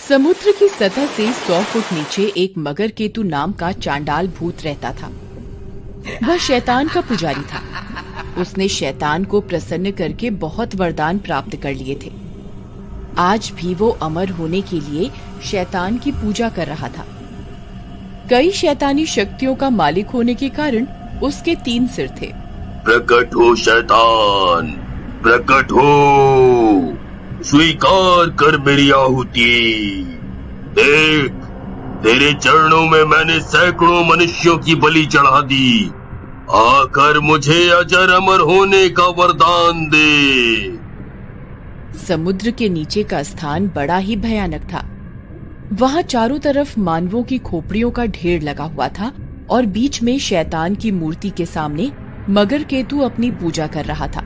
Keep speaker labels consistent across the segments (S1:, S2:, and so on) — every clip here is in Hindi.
S1: समुद्र की सतह से 100 फुट नीचे एक मगर केतु नाम का चांडाल भूत रहता था। वह शैतान का पुजारी था। उसने शैतान को प्रसन्न करके बहुत वरदान प्राप्त कर लिए थे। आज भी वो अमर होने के लिए शैतान की पूजा कर रहा था। कई शैतानी शक्तियों का मालिक होने के कारण उसके 3 सिर थे।
S2: प्रकट हो शैतान, प्रकट हो, स्वीकार कर मेरी आहुति। देख, तेरे चरणों में मैंने सैकड़ों मनुष्यों की बलि चढ़ा दी। आकर मुझे अजर अमर होने का वरदान दे।
S1: समुद्र के नीचे का स्थान बड़ा ही भयानक था। वहां चारों तरफ मानवों की खोपड़ियों का ढेर लगा हुआ था और बीच में शैतान की मूर्ति के सामने मगर केतु अपनी पूजा कर रहा था।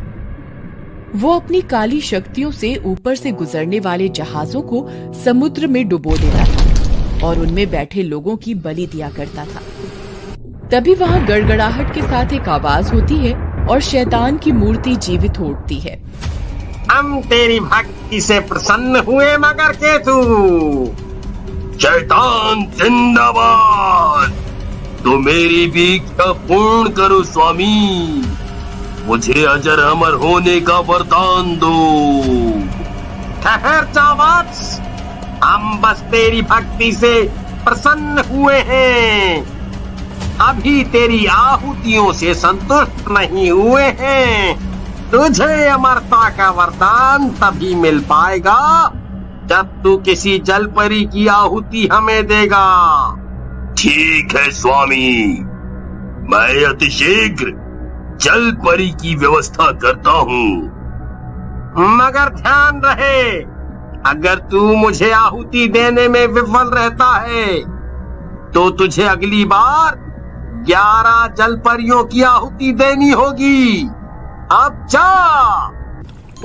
S1: वो अपनी काली शक्तियों से ऊपर से गुजरने वाले जहाजों को समुद्र में डुबो देता था और उनमें बैठे लोगों की बलि दिया करता था। तभी वहां गड़गड़ाहट के साथ एक आवाज होती है और शैतान की मूर्ति जीवित हो उठती है।
S3: हम तेरी भक्ति से प्रसन्न हुए मगर केतु।
S2: शैतान जिंदाबाद। तो मेरी भी इच्छा पूर्ण करो स्वामी। मुझे अजर अमर होने का वरदान दो।
S3: ठहर जा वत्स, हम बस तेरी भक्ति से प्रसन्न हुए हैं। अभी तेरी आहुतियों से संतुष्ट नहीं हुए हैं। तुझे अमरता का वरदान तभी मिल पाएगा जब तू किसी जलपरी की आहुति हमें देगा।
S2: ठीक है स्वामी, मैं अतिशीघ्र जल परी की व्यवस्था करता हूँ।
S3: मगर ध्यान रहे, अगर तू मुझे आहुति देने में विफल रहता है तो तुझे अगली बार 11 जल परियों की आहुति देनी होगी। अब जा।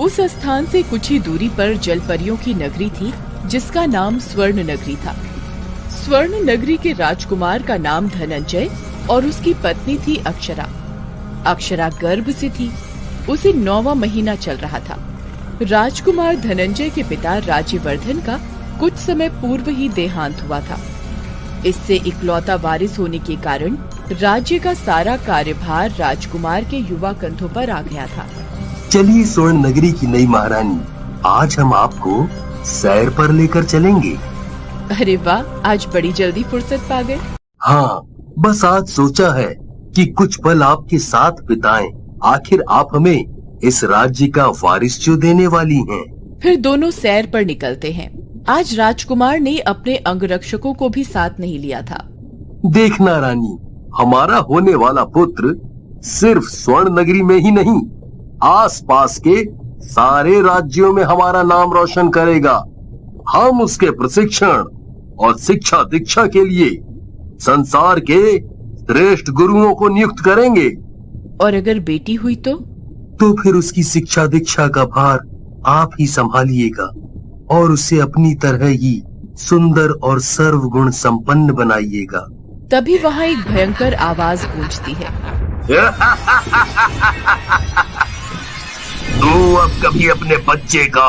S1: उस स्थान से कुछ ही दूरी पर जल परियों की नगरी थी जिसका नाम स्वर्ण नगरी था। स्वर्ण नगरी के राजकुमार का नाम धनंजय और उसकी पत्नी थी अक्षरा। अक्षरा गर्भ से थी। उसे 9वां महीना चल रहा था। राजकुमार धनंजय के पिता राज्यवर्धन का कुछ समय पूर्व ही देहांत हुआ था। इससे इकलौता वारिस होने के कारण राज्य का सारा कार्यभार राजकुमार के युवा कंधों पर आ गया था।
S2: चलिए स्वर्ण नगरी की नई महारानी, आज हम आपको सैर पर लेकर चलेंगे।
S1: अरे वाह, आज बड़ी जल्दी फुर्सत पा गए।
S2: हाँ, बस आज सोचा है कि कुछ पल आपके साथ बिताएं। आखिर आप हमें इस राज्य का वारिस जो देने वाली हैं।
S1: फिर दोनों सैर पर निकलते हैं। आज राजकुमार ने अपने अंगरक्षकों को भी साथ नहीं लिया था।
S2: देखना रानी, हमारा होने वाला पुत्र सिर्फ स्वर्ण नगरी में ही नहीं, आसपास के सारे राज्यों में हमारा नाम रोशन करेगा। हम उसके प्रशिक्षण और शिक्षा दीक्षा के लिए संसार के श्रेष्ठ गुरुओं को नियुक्त करेंगे।
S1: और अगर बेटी हुई तो
S2: फिर उसकी शिक्षा दीक्षा का भार आप ही संभालिएगा और उसे अपनी तरह ही सुंदर और सर्वगुण संपन्न बनाइएगा।
S1: तभी वहाँ एक भयंकर आवाज गूंजती है।
S2: तू अब कभी अपने बच्चे का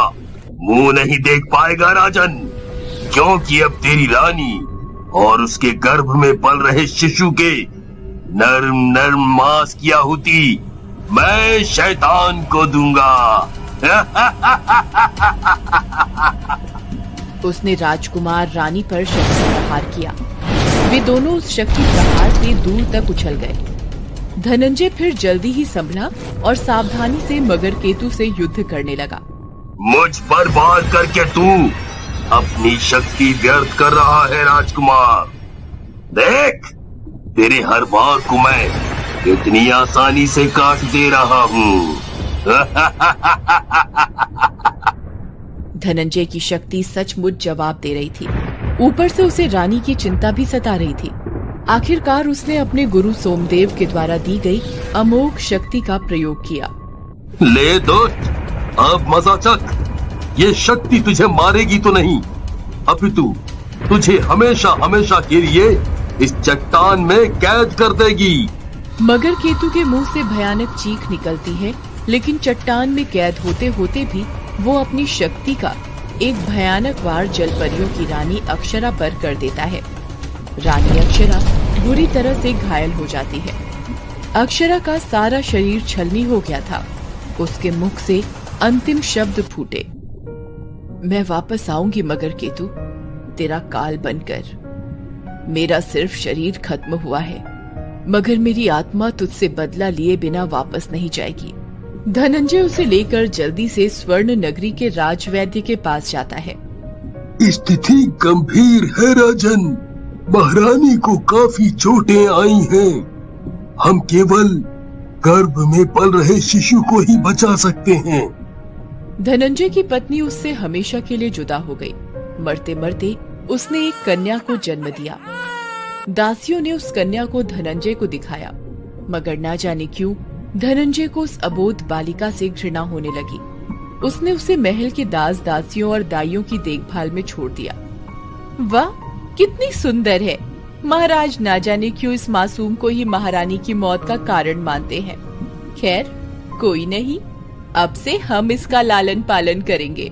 S2: मुंह नहीं देख पाएगा राजन, क्योंकि अब तेरी रानी और उसके गर्भ में पल रहे शिशु के नर्म नर्म मांस की आहुति मैं शैतान को दूंगा।
S1: उसने राजकुमार रानी पर शक्ति प्रहार किया। वे दोनों उस शक्ति प्रहार से दूर तक उछल गए। धनंजय फिर जल्दी ही संभला और सावधानी से मगर केतु से युद्ध करने लगा।
S2: मुझ पर वार करके तू अपनी शक्ति व्यर्थ कर रहा है राजकुमार। देख, तेरे हर वार को मैं इतनी आसानी से काट दे रहा हूँ।
S1: धनंजय की शक्ति सचमुच जवाब दे रही थी। ऊपर से उसे रानी की चिंता भी सता रही थी। आखिरकार उसने अपने गुरु सोमदेव के द्वारा दी गई अमोघ शक्ति का प्रयोग किया।
S2: ले दोस्त, अब मजा चख। ये शक्ति तुझे मारेगी तो नहीं, अपितु तुझे हमेशा हमेशा के लिए इस चट्टान में कैद कर देगी।
S1: मगर केतु के मुंह से भयानक चीख निकलती है, लेकिन चट्टान में कैद होते होते भी वो अपनी शक्ति का एक भयानक वार जलपरियों की रानी अक्षरा पर कर देता है। रानी अक्षरा बुरी तरह से घायल हो जाती है। अक्षरा का सारा शरीर छलनी हो गया था। उसके मुख से अंतिम शब्द फूटे, मैं वापस आऊंगी मगर केतु, तेरा काल बनकर। मेरा सिर्फ शरीर खत्म हुआ है, मगर मेरी आत्मा तुझसे बदला लिए बिना वापस नहीं जाएगी। धनंजय उसे लेकर जल्दी से स्वर्ण नगरी के राजवैद्य के पास जाता है।
S2: स्थिति गंभीर है राजन, महारानी को काफी चोटें आई हैं। हम केवल गर्भ में पल रहे शिशु को ही बचा सकते हैं।
S1: धनंजय की पत्नी उससे हमेशा के लिए जुदा हो गई। मरते मरते उसने एक कन्या को जन्म दिया। दासियों ने उस कन्या को धनंजय को दिखाया, मगर ना जाने क्यों धनंजय को उस अबोध बालिका से घृणा होने लगी। उसने उसे महल के दास दासियों और दाइयों की देखभाल में छोड़ दिया। वाह, कितनी सुंदर है। महाराज ना जाने क्यों इस मासूम को ही महारानी की मौत का कारण मानते हैं। खैर कोई नहीं, अब से हम इसका लालन पालन करेंगे।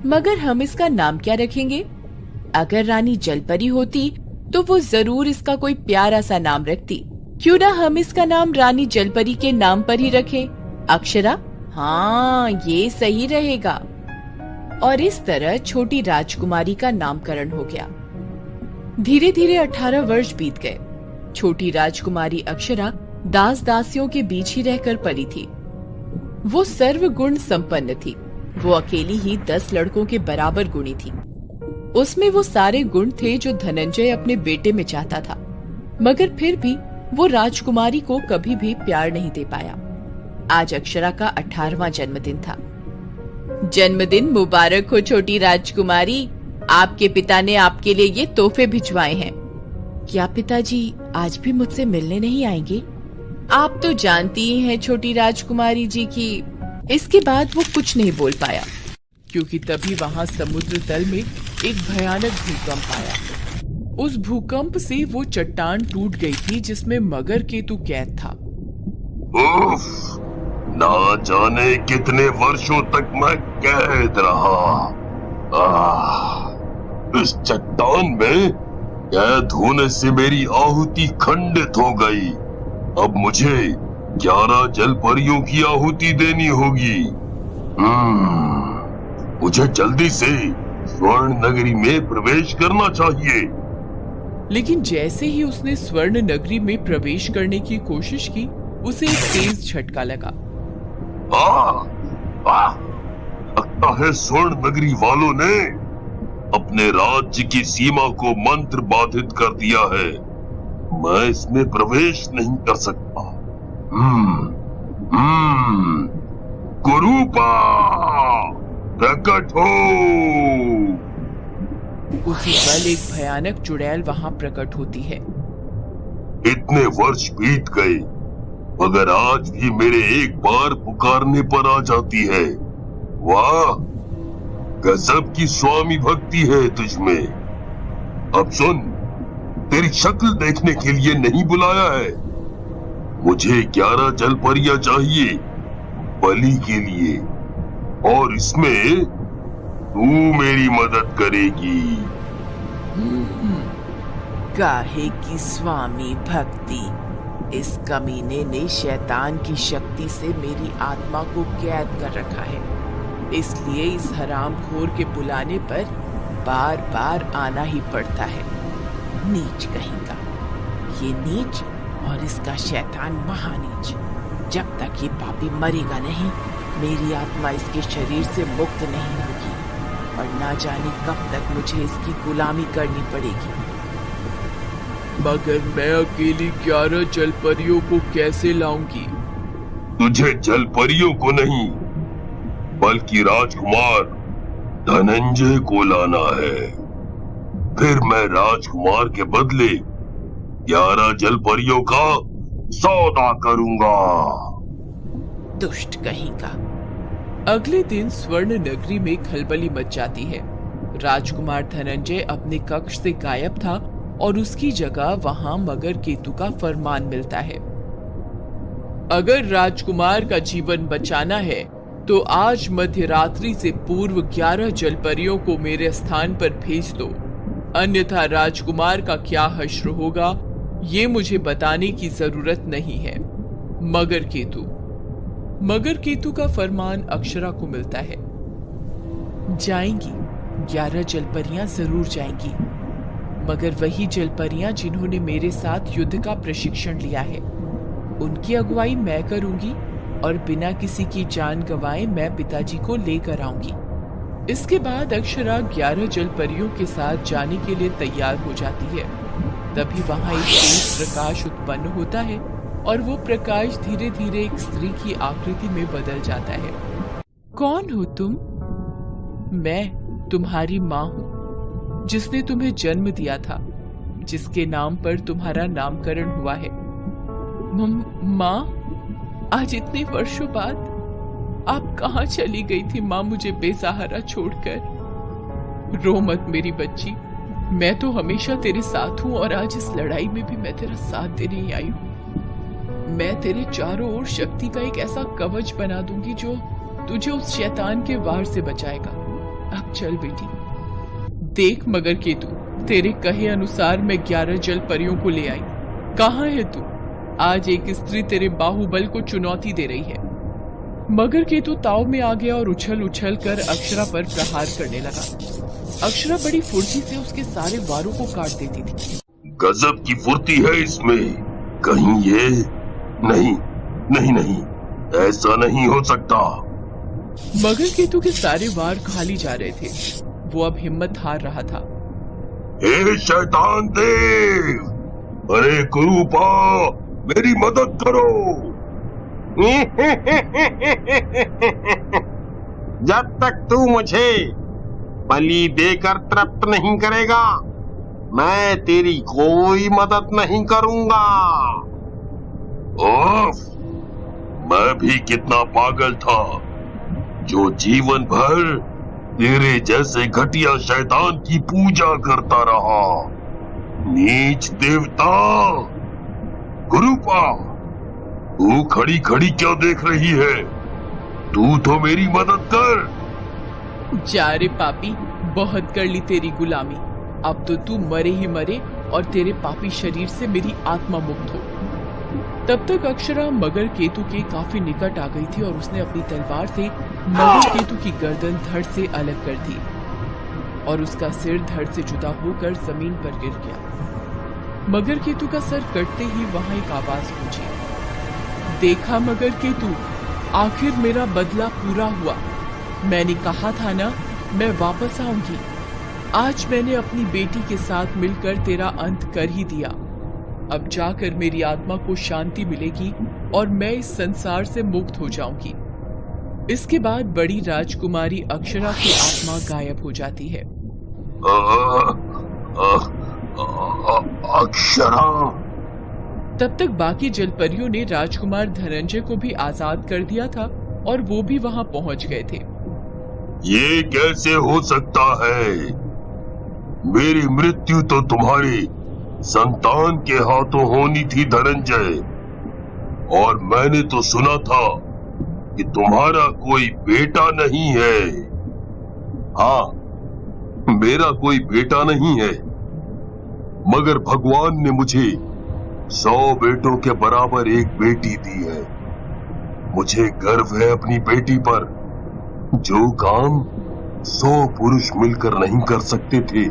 S1: मगर हम इसका नाम क्या रखेंगे? अगर रानी जलपरी होती तो वो जरूर इसका कोई प्यारा सा नाम रखती। क्यों ना हम इसका नाम रानी जलपरी के नाम पर ही रखें, अक्षरा। हाँ, ये सही रहेगा। और इस तरह छोटी राजकुमारी का नामकरण हो गया। धीरे धीरे 18 वर्ष बीत गए। छोटी राजकुमारी अक्षरा दास दासियों के बीच ही रहकर पली थी। वो सर्वगुण संपन्न थी। वो अकेली ही 10 लड़कों के बराबर गुणी थी। उसमें वो सारे गुण थे जो धनंजय अपने बेटे में चाहता था, मगर फिर भी वो राजकुमारी को कभी भी प्यार नहीं दे पाया। आज अक्षरा का 18वां जन्मदिन था। जन्मदिन मुबारक हो छोटी राजकुमारी। आपके पिता ने आपके लिए ये तोहफे भिजवाए हैं। क्या पिताजी आज भी मुझसे मिलने नहीं आएंगे? आप तो जानती ही हैं छोटी राजकुमारी जी की। इसके बाद वो कुछ नहीं बोल पाया, क्योंकि तभी वहाँ समुद्र तल में एक भयानक भूकंप आया। उस भूकंप से वो चट्टान टूट गई थी जिसमें मगर केतु कैद था।
S2: उफ, ना जाने कितने वर्षों तक मैं कैद रहा। इस चट्टान में कैद होने से मेरी आहुति खंडित हो गई। अब मुझे 11 जलपरियों की आहुति देनी होगी। मुझे जल्दी से स्वर्ण नगरी में प्रवेश करना चाहिए।
S1: लेकिन जैसे ही उसने स्वर्ण नगरी में प्रवेश करने की कोशिश की, उसे एक तेज झटका लगा।
S2: लगता है स्वर्ण नगरी वालों ने अपने राज्य की सीमा को मंत्र बाधित कर दिया है। मैं इसमें प्रवेश नहीं कर सकता। कुरूपा प्रकट हो।
S1: उसी पल एक भयानक चुड़ैल वहां प्रकट होती है।
S2: इतने वर्ष बीत गए, मगर आज भी मेरे एक बार पुकारने पर आ जाती है। वाह, गजब की स्वामी भक्ति है तुझमें। अब सुन, तेरी शक्ल देखने के लिए नहीं बुलाया है। मुझे 11 जलपरियां चाहिए बलि के लिए, और इसमें तू मेरी मदद करेगी।
S1: काहे की स्वामी भक्ति? इस कमीने ने शैतान की शक्ति से मेरी आत्मा को कैद कर रखा है, इसलिए इस हरामखोर के बुलाने पर बार बार आना ही पड़ता है। नीच कहीं का, ये नीच और इसका शैतान महानीच। जब तक ये पापी मरेगा नहीं, मेरी आत्मा इसके शरीर से मुक्त नहीं होगी, और ना जाने कब तक मुझे इसकी गुलामी करनी पड़ेगी। मगर मैं अकेली 11 जलपरियों को कैसे लाऊंगी?
S2: तुझे जलपरियों को नहीं, बल्कि राजकुमार धनंजय को लाना है। फिर मैं राजकुमार के बदले 11 जलपरियों का सौदा करूंगा।
S1: दुष्ट कहीं का। अगले दिन स्वर्ण नगरी में खलबली मच जाती है। राजकुमार धनंजय अपने कक्ष से गायब था और उसकी जगह वहां मगर केतु का फरमान मिलता है। अगर राजकुमार का जीवन बचाना है
S4: तो आज मध्यरात्रि से पूर्व 11 जलपरियों को मेरे स्थान पर भेज दो, अन्यथा राजकुमार का क्या हश्र होगा ये मुझे बताने की जरूरत नहीं है। मगर केतु का फरमान अक्षरा को मिलता है।
S1: जाएंगी, 11 जलपरियां जरूर जाएंगी, मगर वही जलपरियां जिन्होंने मेरे साथ युद्ध का प्रशिक्षण लिया है, उनकी अगुवाई मैं करूंगी और बिना किसी की जान गंवाए मैं पिताजी को लेकर आऊंगी। इसके बाद अक्षरा 11 जलपरियों के साथ जाने के लिए तैयार हो जाती है। तभी वहां एक तेज प्रकाश उत्पन्न होता है और वो प्रकाश धीरे धीरे एक स्त्री की आकृति में बदल जाता है।
S4: कौन हो तुम?
S1: मैं तुम्हारी माँ हूँ, जिसने तुम्हें जन्म दिया था, जिसके नाम पर तुम्हारा नामकरण हुआ है।
S4: माँ, आज इतने वर्षों बाद आप कहाँ चली गई थी माँ, मुझे बेसहारा छोड़कर?
S1: रो मत मेरी बच्ची, मैं तो हमेशा तेरे साथ हूँ और आज इस लड़ाई में भी मैं तेरा साथ देने ही आई हूँ। मैं तेरे चारों ओर शक्ति का एक ऐसा कवच बना दूंगी जो तुझे उस शैतान के वार से बचाएगा। अब चल बेटी।
S4: देख मगर केतु, तेरे कहे अनुसार मैं 11 जलपरियों को ले आई। कहाँ है तू? आज एक स्त्री तेरे बाहुबल को चुनौती दे रही है।
S1: मगर केतु ताव में आ गया और उछल कर अक्षरा पर प्रहार करने लगा। अक्षरा बड़ी फुर्ती से उसके सारे वारों को काट देती थी।
S2: गजब की फुर्ती है इसमें, कहीं ये नहीं, ऐसा नहीं हो सकता।
S1: मगर केतु के सारे वार खाली जा रहे थे, वो अब हिम्मत हार रहा था।
S2: हे शैतान देव, अरे कुरूपा, मेरी मदद करो।
S3: जब तक तू मुझे बलि देकर तृप्त नहीं करेगा, मैं तेरी कोई मदद नहीं करूंगा।
S2: ओफ, मैं भी कितना पागल था जो जीवन भर तेरे जैसे घटिया शैतान की पूजा करता रहा। नीच देवता, गुरुपा, तू खड़ी खड़ी क्या देख रही है? तू तो मेरी मदद कर।
S1: जा रे पापी, बहुत कर ली तेरी गुलामी। अब तो तू मरे ही मरे और तेरे पापी शरीर से मेरी आत्मा मुक्त हो। तब तक अक्षरा मगर केतु के काफी निकट आ गई थी और उसने अपनी तलवार से मगर केतु की गर्दन धड़ से अलग कर दी और उसका सिर धड़ से जुदा होकर जमीन पर गिर गया। मगर केतु का सर कटते ही वहां एक आवाज गूंजी। देखा मगर केतु, आखिर मेरा बदला पूरा हुआ। मैंने कहा था ना, मैं वापस आऊंगी। आज मैंने अपनी बेटी के साथ मिलकर तेरा अंत कर ही दिया। अब जाकर मेरी आत्मा को शांति मिलेगी और मैं इस संसार से मुक्त हो जाऊंगी। इसके बाद बड़ी राजकुमारी अक्षरा की आत्मा गायब हो जाती है।
S2: अक्षरा।
S1: तब तक बाकी जलपरियों ने राजकुमार धनंजय को भी आजाद कर दिया था और वो भी वहां पहुंच गए थे।
S2: ये कैसे हो सकता है? मेरी मृत्यु तो तुम्हारी संतान के हाथों होनी थी धनंजय, और मैंने तो सुना था कि तुम्हारा कोई बेटा नहीं है। हाँ, मेरा कोई बेटा नहीं है, मगर भगवान ने मुझे 100 बेटों के बराबर एक बेटी दी है। मुझे गर्व है अपनी बेटी पर। जो काम 100 पुरुष मिलकर नहीं कर सकते थे,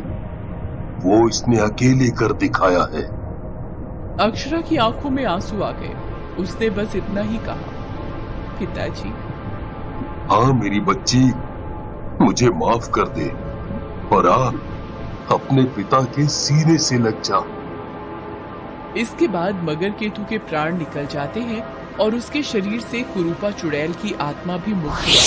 S2: वो इसने अकेले कर दिखाया है।
S1: अक्षरा की आंखों में आंसू आ गए। उसने बस इतना ही कहा, पिताजी।
S2: हाँ मेरी बच्ची, मुझे माफ कर दे और आ, अपने पिता के सीने से लग जा।
S1: इसके बाद मगर केतु के प्राण निकल जाते हैं और उसके शरीर से कुरूपा चुड़ैल की आत्मा भी मुक्त हो